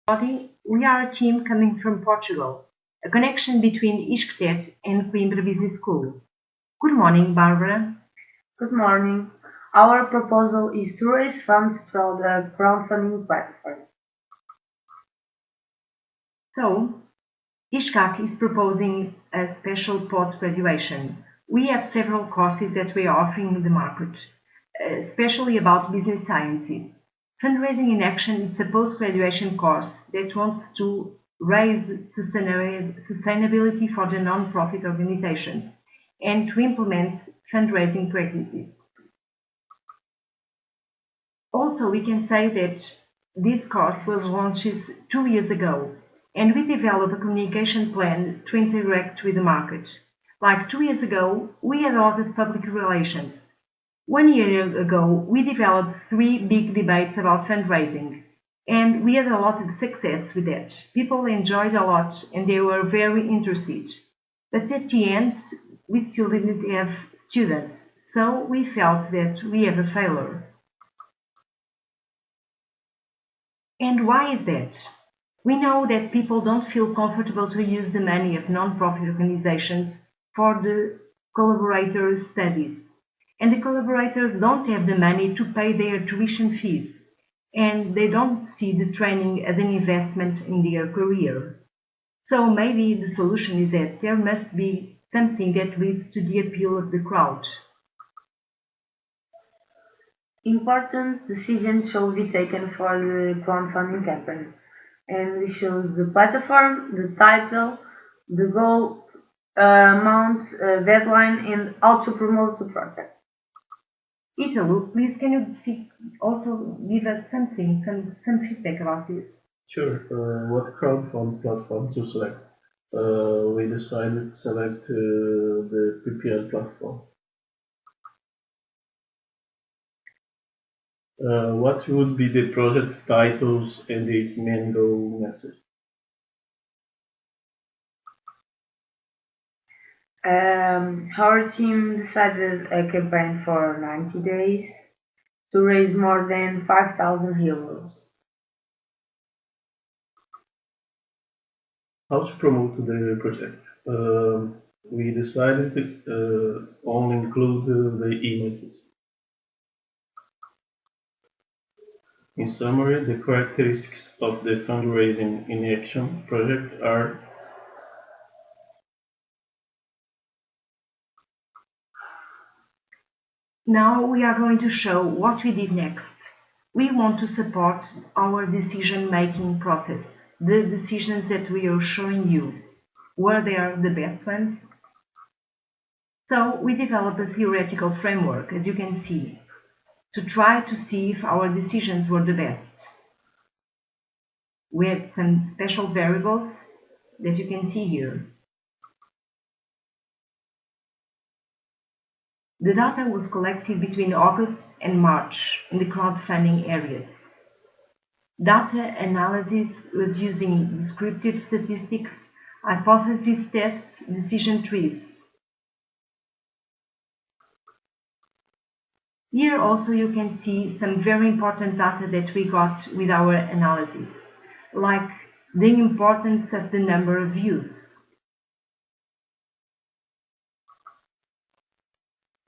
Everybody. We are a team coming from Portugal, a connection between Isquetet and Coimbra Business School. Good morning, Barbara. Good morning. Our proposal is to raise funds through the crowdfunding platform. So, ISCAC is proposing a special post-graduation. We have several courses that we are offering in the market, especially about business sciences. Fundraising in Action is a post-graduation course that wants to raise sustainability for the non-profit organizations and to implement fundraising practices. Also, we can say that this course was launched 2 years ago, and we developed a communication plan to interact with the market. Like 2 years ago, we had ordered public relations. 1 year ago, we developed 3 big debates about fundraising, and we had a lot of success with that. People enjoyed a lot and they were very interested. But at the end, we still didn't have students, so we felt that we have a failure. And why is that? We know that people don't feel comfortable to use the money of non-profit organizations for the collaborators' studies. And the collaborators don't have the money to pay their tuition fees. And they don't see the training as an investment in their career. So maybe the solution is that there must be something that leads to the appeal of the crowd. Important decisions shall be taken for the crowdfunding campaign, and we choose the platform, the title, the goal, amount, deadline, and how to promote the project. Italo, please can you also give us some feedback about this? Sure. What crowdfund platform to select? We decided to select the PPL platform. What would be the project titles and its main goal message? Our team decided a campaign for 90 days to raise more than 5,000 euros. How to promote the project? We decided to only include the images. In summary, the characteristics of the Fundraising in Action project are: now we are going to show what we did next. We want to support our decision-making process. The decisions that we are showing you, were they the best ones? So we developed a theoretical framework, as you can see, to try to see if our decisions were the best. We had some special variables that you can see here. The data was collected between August and March in the crowdfunding areas. Data analysis was using descriptive statistics, hypothesis tests, decision trees. Here also you can see some very important data that we got with our analysis, like the importance of the number of views.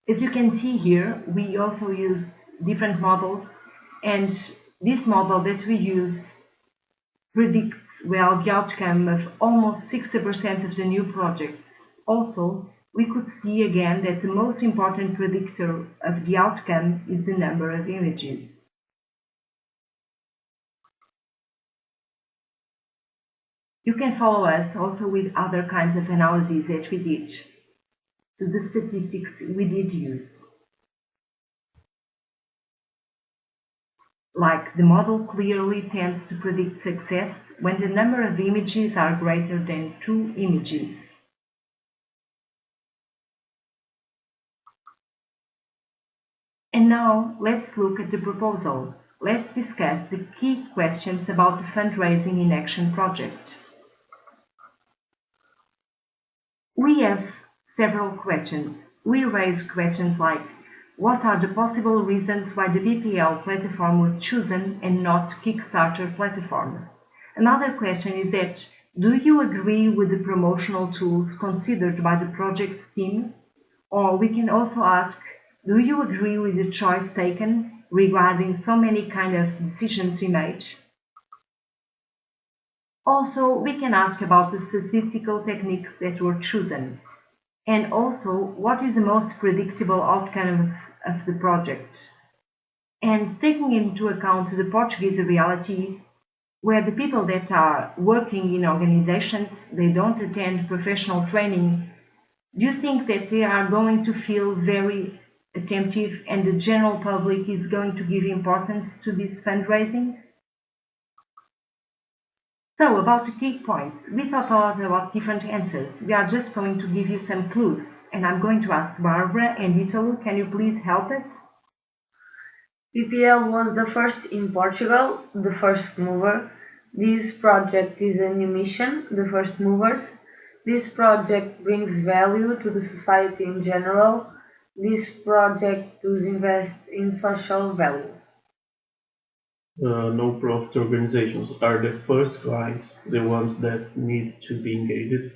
As you can see here, we also use different models, and this model that we use predicts well the outcome of almost 60% of the new projects. Also, we could see again that the most important predictor of the outcome is the number of images. You can follow us also with other kinds of analyses that we did to the statistics we did use. Like the model clearly tends to predict success when the number of images are greater than 2 images. And now let's look at the proposal. Let's discuss the key questions about the Fundraising in Action project. We have several questions. We raise questions like, what are the possible reasons why the BPL platform was chosen and not Kickstarter platform? Another question is that, do you agree with the promotional tools considered by the project's team? Or we can also ask, do you agree with the choice taken regarding so many kind of decisions we made? Also, we can ask about the statistical techniques that were chosen, and also what is the most predictable outcome of the project. And taking into account the Portuguese reality, where the people that are working in organizations, they don't attend professional training, do you think that they are going to feel very attentive and the general public is going to give importance to this fundraising? So, about the key points, we thought a lot about different answers. We are just going to give you some clues, and I'm going to ask Barbara and Italo, can you please help us? PPL was the first in Portugal, the first mover. This project is a new mission, the first movers. This project brings value to the society in general. This project does invest in social values. No-profit organizations are the first clients, the ones that need to be engaged.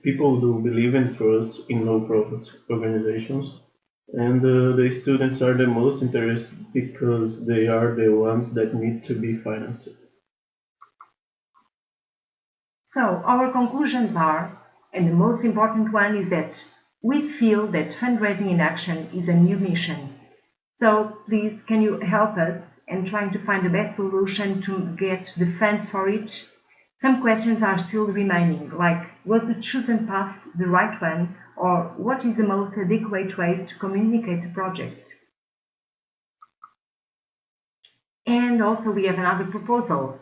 People do believe and trust in no-profit organizations, and the students are the most interested because they are the ones that need to be financed. So, our conclusions are, and the most important one is that we feel that fundraising in action is a new mission. So, please, can you help us in trying to find the best solution to get the funds for it? Some questions are still remaining, like was the chosen path the right one, or what is the most adequate way to communicate the project? And also we have another proposal.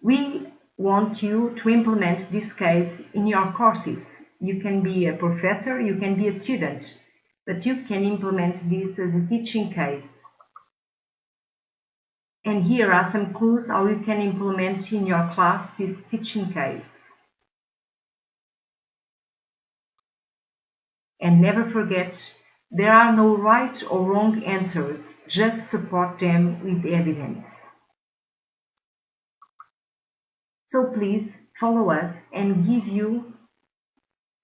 We want you to implement this case in your courses. You can be a professor, you can be a student, but you can implement this as a teaching case. And here are some clues how you can implement in your class this teaching case. And never forget, there are no right or wrong answers, just support them with evidence. So please follow us and give you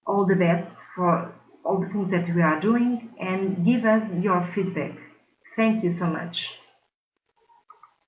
all the best for all the things that we are doing and give us your feedback. Thank you so much.